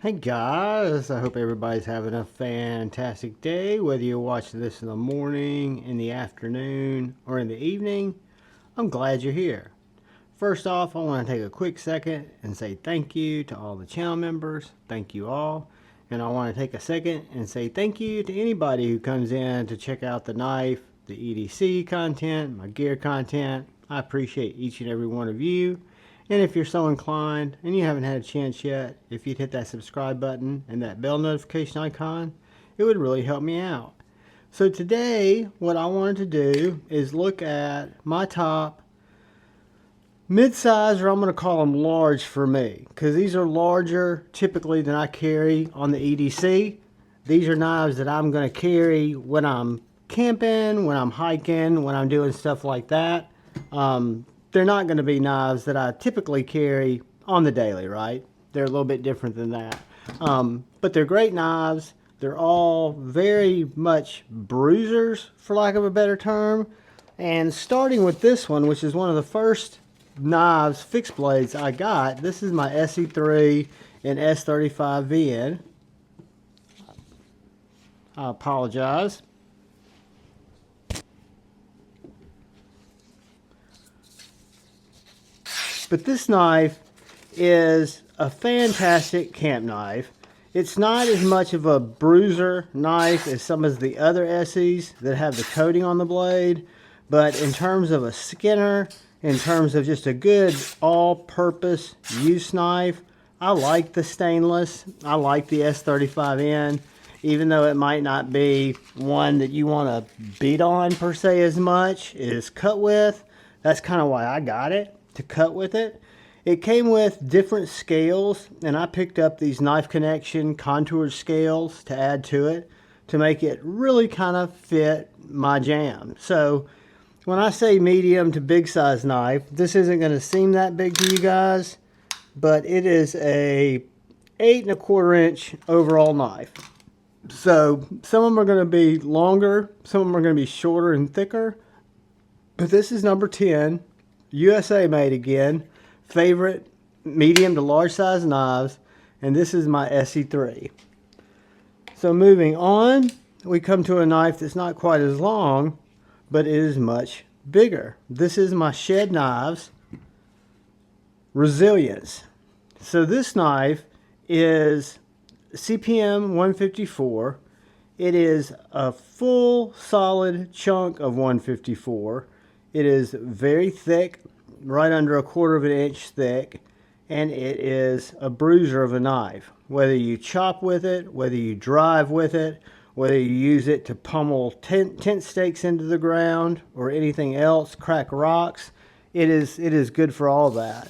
Hey guys, I hope everybody's having a fantastic day, whether you're watching this in the morning, in the afternoon, or in the evening. I'm glad you're here. First off, I want to take a quick second and say thank you to all the channel members. Thank you all. And I want to take a second and say thank you to anybody who comes in to check out the knife, the EDC content, my gear content. I appreciate each and every one of you. And if you're so inclined and you haven't had a chance yet, if you'd hit that subscribe button and that bell notification icon, it would really help me out. So today, what I wanted to do is look at my top mid-size, or I'm going to call them large for me, because these are larger typically than I carry on the EDC. These are knives that I'm going to carry when I'm camping, when I'm hiking, when I'm doing stuff like that. They're not going to be knives that I typically carry on the daily, right? They're a little bit different than that. But they're great knives. They're all very much bruisers, for lack of a better term. And starting with this one, which is one of the first knives, fixed blades I got. This is my Esee 3 and S35VN. I apologize. But this knife is a fantastic camp knife. It's not as much of a bruiser knife as some of the other Esees that have the coating on the blade. But in terms of a skinner, in terms of just a good all-purpose use knife, I like the stainless. I like the S35N, even though it might not be one that you want to beat on per se as much as cut with. That's kind of why I got it, to cut with it. It came with different scales, and I picked up these Knife Connection contoured scales to add to it to make it really kind of fit my jam. So when I say medium to big size knife, this isn't going to seem that big to you guys, but it is a 8 1/4 inch overall knife. So some of them are going to be longer, some of them are going to be shorter and thicker, but this is number 10. USA made again, favorite medium to large size knives, and this is my Esee 3. So moving on, we come to a knife that's not quite as long, but it is much bigger. This is my Shed Knives Resilience. So this knife is CPM 154. It is a full solid chunk of 154. It is very thick, right under 1/4 inch thick, and it is a bruiser of a knife. Whether you chop with it, whether you drive with it, whether you use it to pummel tent stakes into the ground or anything else, crack rocks, it is good for all that.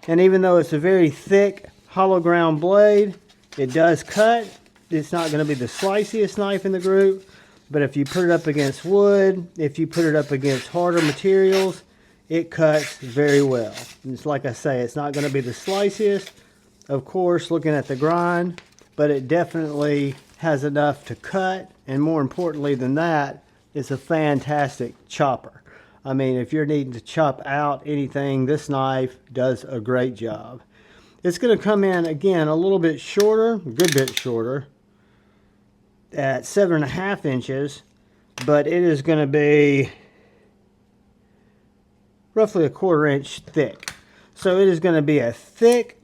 And even though it's a very thick, hollow ground blade, it does cut. It's not going to be the sliciest knife in the group, but if you put it up against wood, if you put it up against harder materials, it cuts very well. And it's like I say, it's not going to be the sliciest, of course, looking at the grind, but it definitely has enough to cut, and more importantly than that, it's a fantastic chopper. I mean, if you're needing to chop out anything, this knife does a great job. It's going to come in, again, a little bit shorter, a good bit shorter, at 7 1/2 inches, but it is going to be roughly 1/4 inch thick. So it is going to be a thick,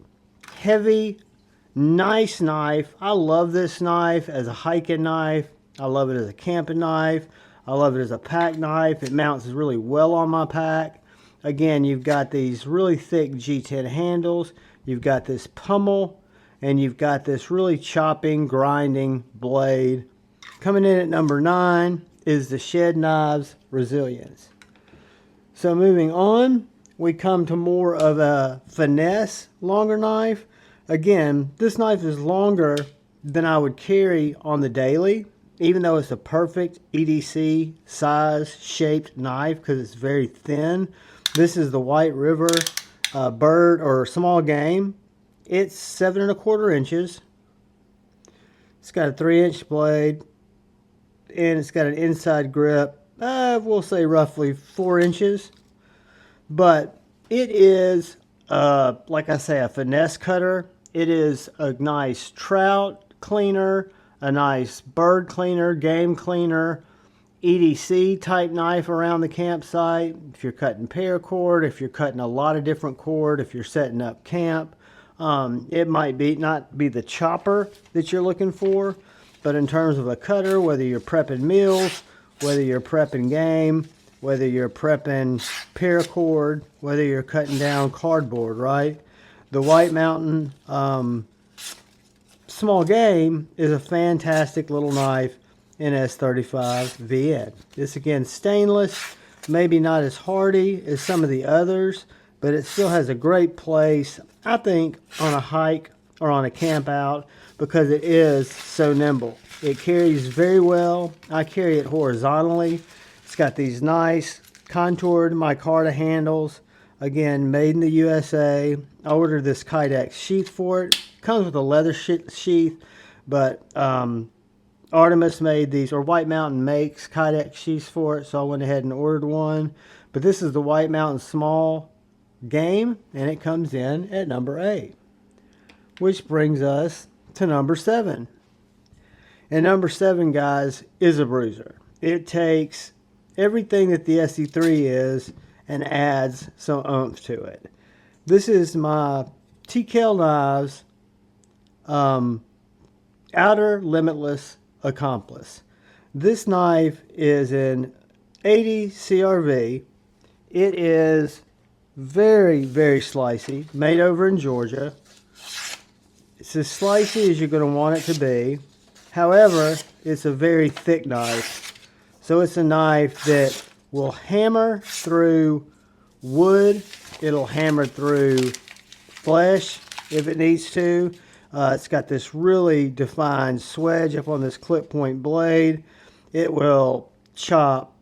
heavy, nice knife. I love this knife as a hiking knife. I love it as a camping knife. I love it as a pack knife. It mounts really well on my pack. Again, you've got these really thick G10 handles. You've got this pummel, and you've got this really chopping, grinding blade. Coming in at number 9 is the Shed Knives Resilience. So moving on, we come to more of a finesse longer knife. Again, this knife is longer than I would carry on the daily, even though it's a perfect EDC size shaped knife because it's very thin. This is the White River bird or small game. It's 7 1/4 inches. It's got a 3-inch blade, and it's got an inside grip, we'll say roughly 4 inches. But it is, like I say, a finesse cutter. It is a nice trout cleaner, a nice bird cleaner, game cleaner, EDC type knife around the campsite. If you're cutting paracord, if you're cutting a lot of different cord, if you're setting up camp, it might not be the chopper that you're looking for, but in terms of a cutter, whether you're prepping meals, whether you're prepping game, whether you're prepping paracord, whether you're cutting down cardboard, right? The White Mountain small game is a fantastic little knife in S35 VN. This again stainless, maybe not as hardy as some of the others, but it still has a great place, I think, on a hike or on a camp out because it is so nimble. It carries very well. I carry it horizontally. It's got these nice contoured micarta handles. Again, made in the USA. I ordered this Kydex sheath for it. Comes with a leather sheath, but Artemis made these, or White Mountain makes Kydex sheaths for it, so I went ahead and ordered one. But this is the White Mountain small game, and it comes in at number 8. Which brings us to number 7. And number 7, guys, is a bruiser. It takes everything that the SE3 is and adds some oomph to it. This is my TKell Knives Outerlimitless Accomplice. This knife is an 80 CRV. It is very, very slicey, made over in Georgia. It's as slicey as you're going to want it to be. However, it's a very thick knife. So it's a knife that will hammer through wood. It'll hammer through flesh if it needs to. It's got this really defined swedge up on this clip point blade. It will chop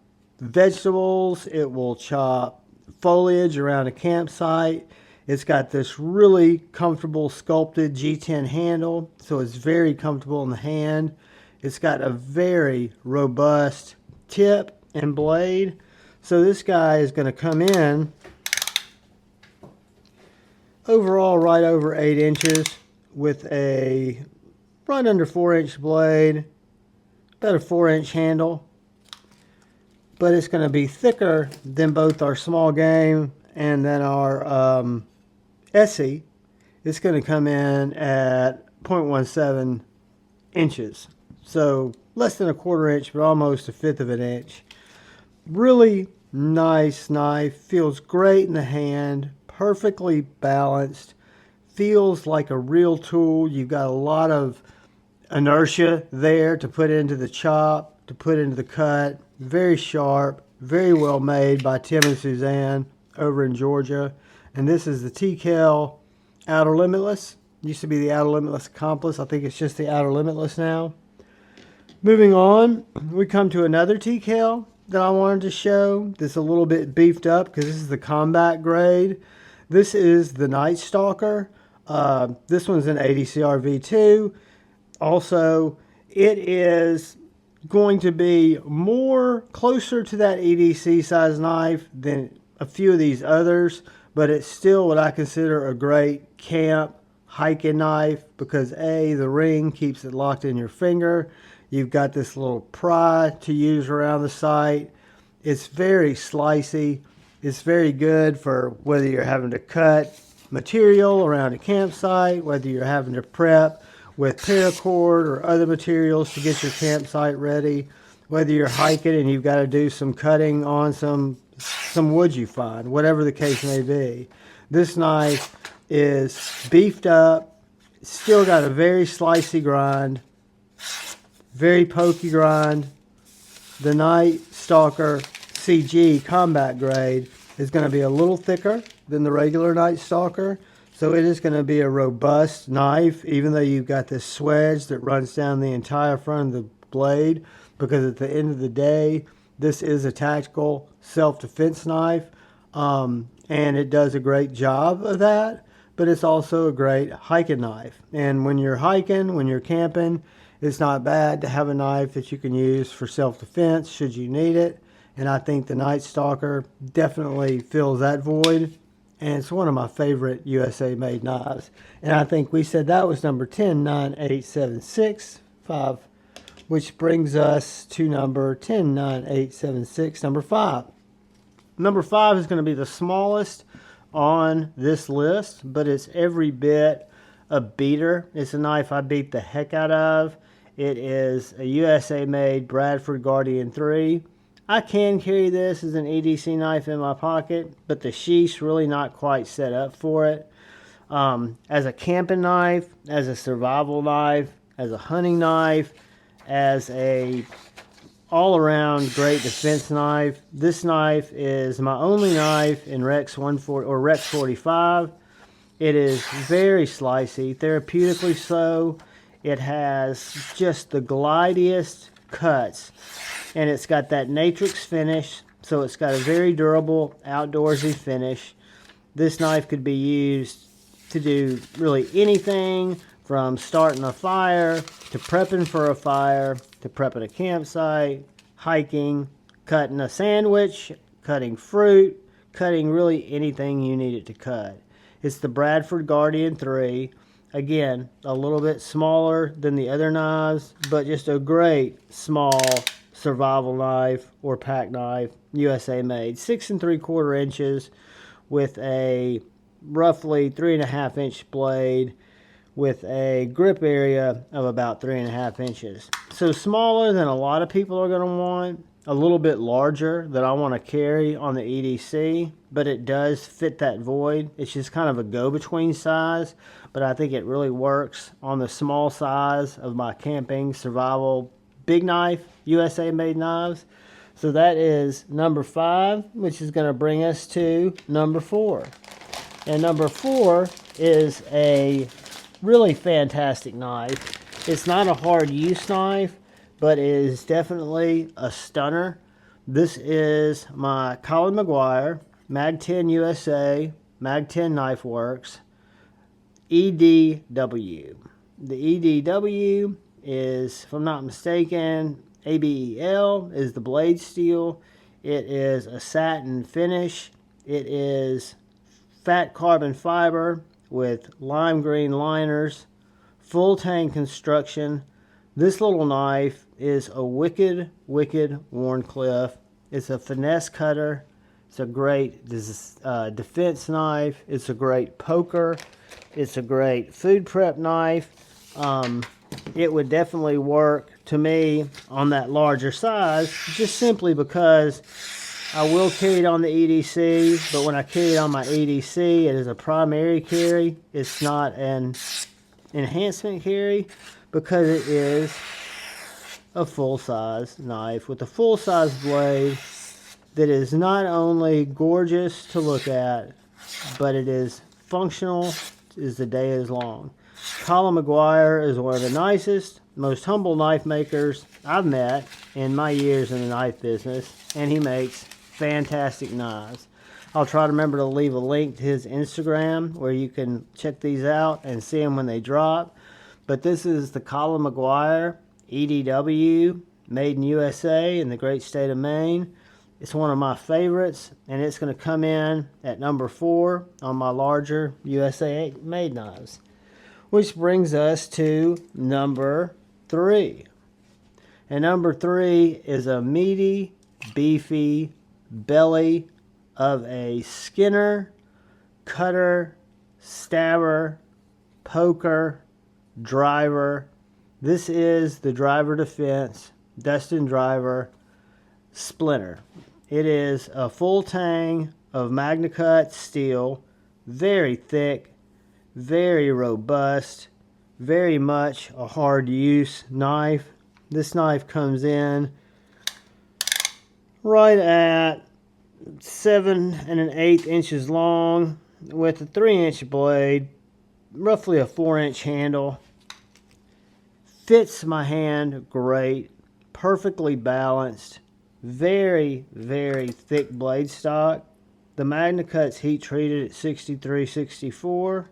vegetables. It will chop foliage around a campsite. It's got this really comfortable sculpted G10 handle, so it's very comfortable in the hand. It's got a very robust tip and blade. So this guy is going to come in overall right over 8 inches with a right under 4-inch blade, about a 4-inch handle. But it's going to be thicker than both our small game and then our Esee. It's going to come in at 0.17 inches. So less than a 1/4 inch, but almost 1/5 of an inch. Really nice knife. Feels great in the hand. Perfectly balanced. Feels like a real tool. You've got a lot of inertia there to put into the chop, to put into the cut. Very sharp. Very well made by Tim and Suzanne over in Georgia. And this is the TKell Outerlimitless. Used to be the Outerlimitless Accomplice. I think it's just the Outerlimitless now. Moving on, we come to another TKell that I wanted to show. This is a little bit beefed up because this is the combat grade. This is the Nightstalker. This one's an 80 CRV too. Also, it is going to be more closer to that EDC size knife than a few of these others, but it's still what I consider a great camp hiking knife because A, the ring keeps it locked in your finger. You've got this little pry to use around the site. It's very slicey. It's very good for whether you're having to cut material around a campsite, whether you're having to prep with paracord or other materials to get your campsite ready, whether you're hiking and you've got to do some cutting on some wood you find, whatever the case may be. This knife is beefed up, still got a very slicey grind, very pokey grind. The Nightstalker CG combat grade is going to be a little thicker than the regular Nightstalker. So it is going to be a robust knife, even though you've got this swedge that runs down the entire front of the blade, because at the end of the day, this is a tactical self-defense knife, and it does a great job of that, but it's also a great hiking knife. And when you're hiking, when you're camping, it's not bad to have a knife that you can use for self-defense should you need it. And I think the Nightstalker definitely fills that void. And it's one of my favorite USA made knives. And I think we said that was number 109876, which brings us to number 109876, number 5. Number 5 is going to be the smallest on this list, but it's every bit a beater. It's a knife I beat the heck out of. It is a USA made Bradford Guardian 3. I can carry this as an EDC knife in my pocket, but the sheath's really not quite set up for it. As a camping knife, as a survival knife, as a hunting knife, as a all-around great defense knife, this knife is my only knife in Rex 140 or Rex 45. It is very slicey, therapeutically so. It has just the glidiest cuts, and it's got that Natrix finish, so it's got a very durable outdoorsy finish. This knife could be used to do really anything from starting a fire to prepping for a fire to prepping a campsite, hiking, cutting a sandwich, cutting fruit, cutting really anything you need it to cut. It's the Bradford Guardian 3. Again, a little bit smaller than the other knives, but just a great small survival knife or pack knife, USA made. 6 3/4 inches with a roughly 3.5 inch blade with a grip area of about 3.5 inches. So smaller than a lot of people are going to want. A little bit larger that I want to carry on the EDC, but it does fit that void. It's just kind of a go-between size, but I think it really works on the small size of my camping, survival, big knife, USA made knives. So that is number 5, which is going to bring us to number 4. And number 4 is a really fantastic knife. It's not a hard use knife, but it is definitely a stunner. This is my Colin McGuire Mag10 USA Mag10 Knifeworks EDW. The EDW is, if I'm not mistaken, ABEL is the blade steel. It is a satin finish. It is fat carbon fiber with lime green liners, full tang construction. This little knife is a wicked, wicked Wharncliffe. It's a finesse cutter. It's a great defense knife. It's a great poker. It's a great food prep knife. It would definitely work to me on that larger size, just simply because I will carry it on the EDC, but when I carry it on my EDC, it is a primary carry. It's not an enhancement carry, because it is a full-size knife with a full-size blade that is not only gorgeous to look at, but it is functional as the day is long. Colin McGuire is one of the nicest, most humble knife makers I've met in my years in the knife business, and he makes fantastic knives. I'll try to remember to leave a link to his Instagram where you can check these out and see them when they drop. But this is the Colin McGuire EDW, made in USA in the great state of Maine. It's one of my favorites, and it's going to come in at number 4 on my larger USA made knives. Which brings us to number 3. And number 3 is a meaty, beefy belly of a skinner, cutter, stabber, poker, driver. This is the Driver Defense Dustin Driver Splinter. It is a full tang of MagnaCut steel, very thick, very robust, very much a hard use knife. This knife comes in right at 7 1/8 inches long with a 3-inch blade, roughly a 4-inch handle. Fits my hand great, perfectly balanced, very, very thick blade stock. The MagnaCut's heat treated at 63, 64.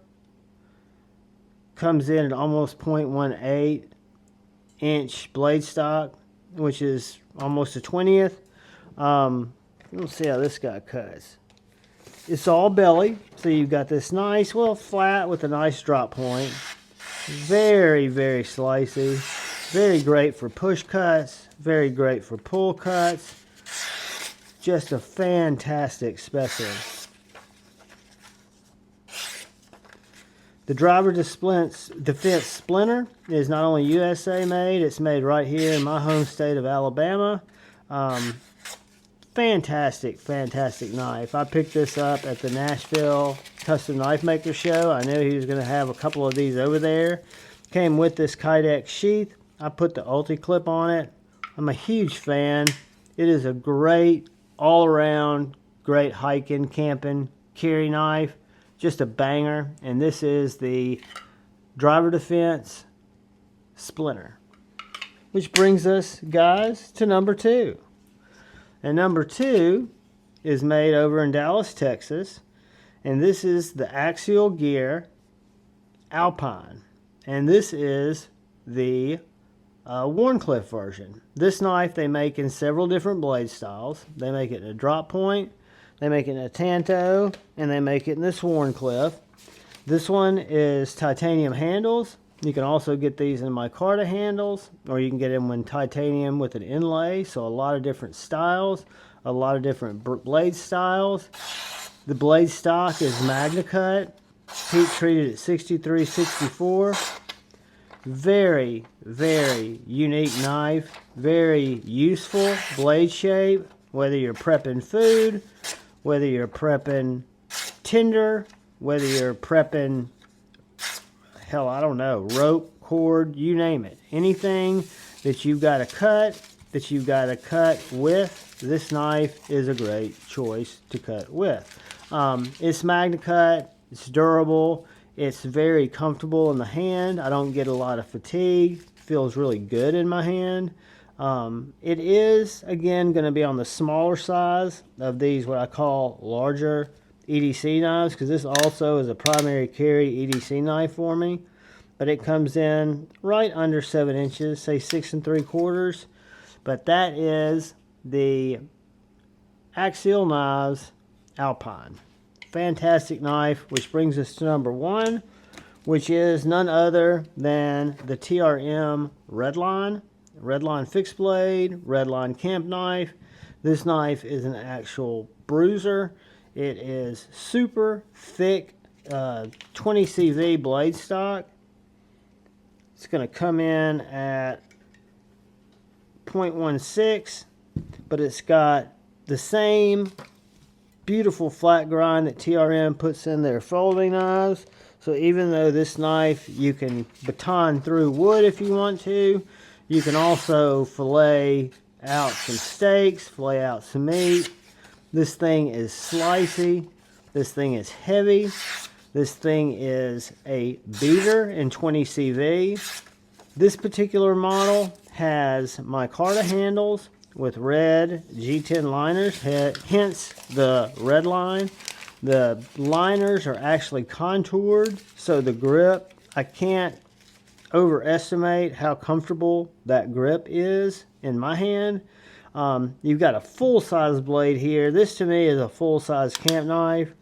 Comes in at almost 0.18 inch blade stock, which is almost a 20th. Let's see how this guy cuts. It's all belly, so you've got this nice, well, flat with a nice drop point. Very, very slicey. Very great for push cuts. Very great for pull cuts. Just a fantastic specimen. The driver defense Splinter is not only USA made, it's made right here in my home state of Alabama. Fantastic, fantastic knife. I picked this up at the Nashville Custom Knife Maker Show. I knew he was going to have a couple of these over there. Came with this Kydex sheath. I put the Ulti clip on it. I'm a huge fan. It is a great, all-around, great hiking, camping, carry knife. Just a banger. And this is the Driver Defense Splinter. Which brings us, guys, to number 2. And number 2 is made over in Dallas, Texas. And this is the Axial Gear Alpine. And this is the Warncliffe version. This knife they make in several different blade styles. They make it in a drop point, they make it in a Tanto, and they make it in this Warncliffe. This one is titanium handles. You can also get these in micarta handles, or you can get them in titanium with an inlay. So a lot of different styles, a lot of different blade styles. The blade stock is Magna-Cut, heat treated at 63, 64. Very, very unique knife. Very useful blade shape, whether you're prepping food, whether you're prepping tinder, whether you're prepping, hell, I don't know, rope, cord, you name it. Anything that you've got to cut, with, this knife is a great choice to cut with. It's Magna-Cut, it's durable, it's very comfortable in the hand. I don't get a lot of fatigue, feels really good in my hand. It is, again, going to be on the smaller size of these, what I call larger EDC knives, because this also is a primary carry EDC knife for me. But it comes in right under 7 inches, say 6 3/4. But that is the Axial Knives Alpine. Fantastic knife, which brings us to number 1, which is none other than the TRM Redline fixed blade, Redline camp knife. This knife is an actual bruiser. It is super thick, 20 CV blade stock. It's going to come in at 0.16, but it's got the same beautiful flat grind that TRM puts in their folding knives. So even though this knife, you can baton through wood if you want to, you can also fillet out some steaks, fillet out some meat. This thing is slicey. This thing is heavy. This thing is a beater in 20 CV. This particular model has micarta handles with red G10 liners, hence the red line. The liners are actually contoured, so the grip, I can't overestimate how comfortable that grip is in my hand. You've got a full-size blade here. This to me is a full-size camp knife.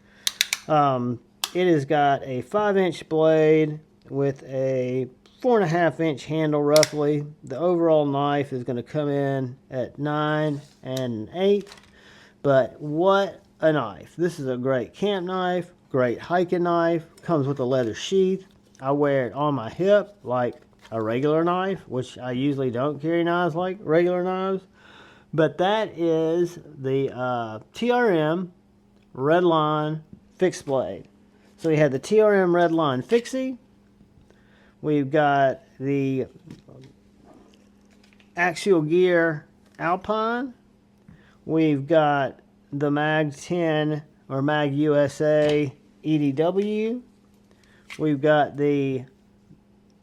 It has got a 5-inch blade with a 4.5-inch handle roughly. The overall knife is going to come in at 9 1/8. But what a knife. This is a great camp knife, great hiking knife. Comes with a leather sheath. I wear it on my hip like a regular knife, which I usually don't carry knives like regular knives. But that is the TRM Redline fixed blade. So we have the TRM Redline Fixie. We've got the Axial Gear Alpine. We've got the Mag10 or Mag USA EDW. We've got the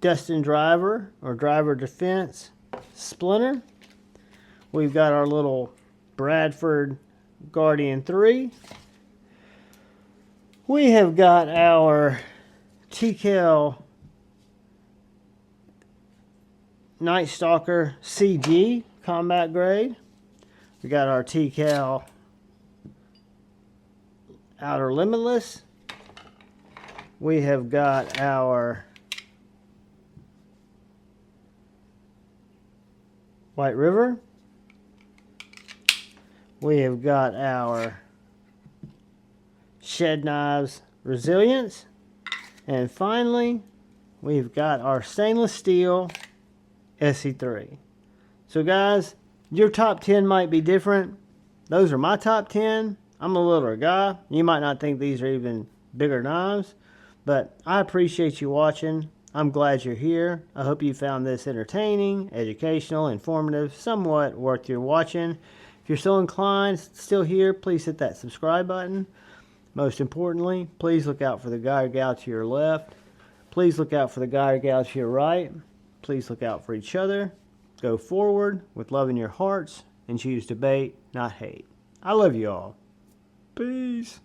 Dustin Driver or Driver Defense Splinter. We've got our little Bradford Guardian 3. We have got our TKell Nightstalker CG combat grade. We got our TKell Outerlimitless. We have got our White River. We have got our Shed Knives Resilience. And finally, we've got our stainless steel Esee3. So guys, your top 10 might be different. Those are my top 10. I'm a littler guy. You might not think these are even bigger knives, but I appreciate you watching. I'm glad you're here. I hope you found this entertaining, educational, informative, somewhat worth your watching. If you're so inclined, still here, please hit that subscribe button. Most importantly, please look out for the guy or gal to your left. Please look out for the guy or gal to your right. Please look out for each other. Go forward with love in your hearts and choose to bait, not hate. I love you all. Peace.